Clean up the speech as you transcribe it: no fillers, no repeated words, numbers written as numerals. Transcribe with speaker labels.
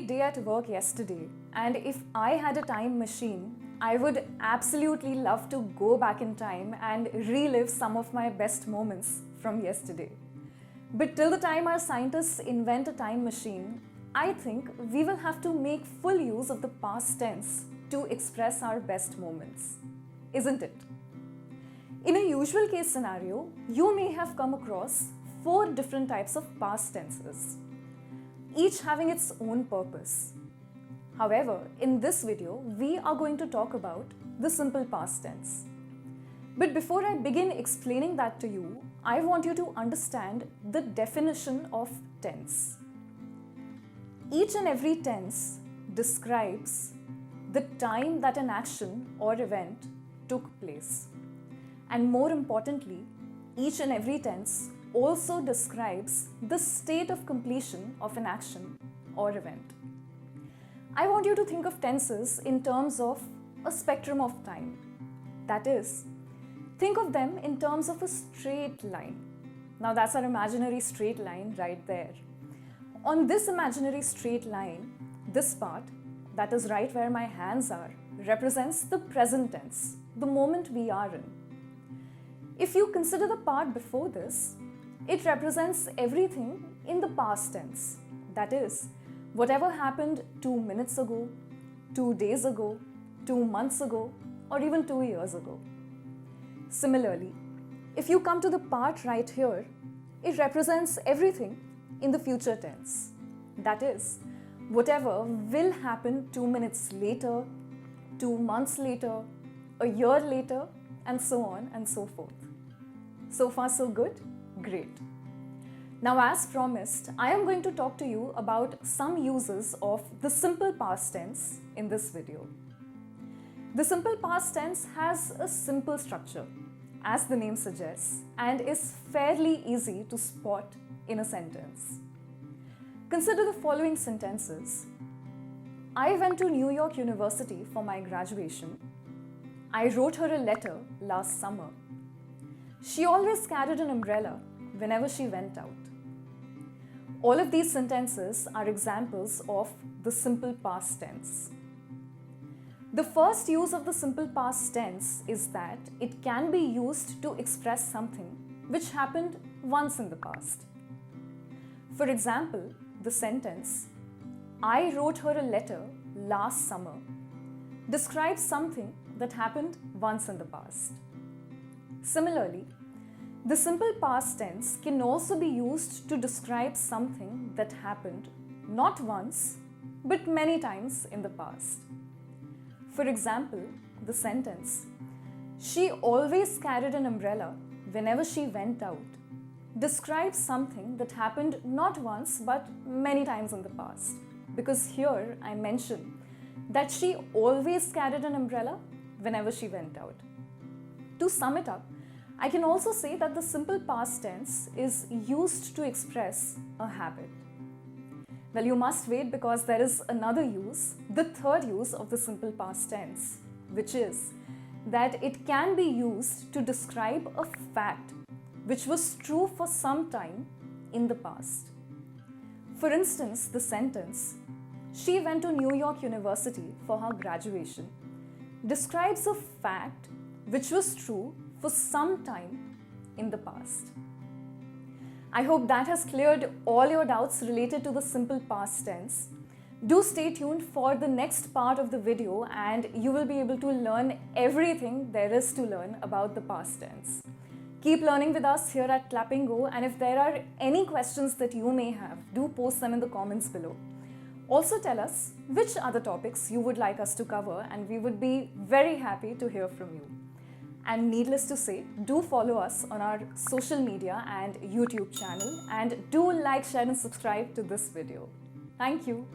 Speaker 1: great day at work yesterday, and if I had a time machine, I would absolutely love to go back in time and relive some of my best moments from yesterday. But till the time our scientists invent a time machine, I think we will have to make full use of the past tense to express our best moments, isn't it? In a usual case scenario, you may have come across 4 different types of past tenses, each having its own purpose. However, in this video, we are going to talk about the simple past tense. But before I begin explaining that to you, I want you to understand the definition of tense. Each and every tense describes the time that an action or event took place. And more importantly, each and every tense also describes the state of completion of an action or event. I want you to think of tenses in terms of a spectrum of time. That is, think of them in terms of a straight line. Now that's our imaginary straight line right there. On this imaginary straight line, this part, that is right where my hands are, represents the present tense, the moment we are in. If you consider the part before this, it represents everything in the past tense. That is, whatever happened 2 minutes ago, 2 days ago, 2 months ago, or even 2 years ago. Similarly, if you come to the part right here, it represents everything in the future tense. That is, whatever will happen 2 minutes later, 2 months later, a year later, and so on and so forth. So far so good? Great. Now as promised, I am going to talk to you about some uses of the simple past tense in this video. The simple past tense has a simple structure, as the name suggests, and is fairly easy to spot in a sentence. Consider the following sentences. I went to New York University for my graduation. I wrote her a letter last summer. She always carried an umbrella whenever she went out. All of these sentences are examples of the simple past tense. The first use of the simple past tense is that it can be used to express something which happened once in the past. For example, the sentence, I wrote her a letter last summer, describes something that happened once in the past. Similarly, the simple past tense can also be used to describe something that happened not once, but many times in the past. For example, the sentence, she always carried an umbrella whenever she went out, describes something that happened not once, but many times in the past. Because here I mention that she always carried an umbrella whenever she went out. To sum it up, I can also say that the simple past tense is used to express a habit. Well, you must wait because there is another use, the third use of the simple past tense, which is that it can be used to describe a fact which was true for some time in the past. For instance, the sentence, she went to New York University for her graduation, describes a fact which was true for some time in the past. I hope that has cleared all your doubts related to the simple past tense. Do stay tuned for the next part of the video and you will be able to learn everything there is to learn about the past tense. Keep learning with us here at Clapping Go, and if there are any questions that you may have, do post them in the comments below. Also tell us which other topics you would like us to cover and we would be very happy to hear from you. And needless to say, do follow us on our social media and YouTube channel, and do like, share and subscribe to this video. Thank you.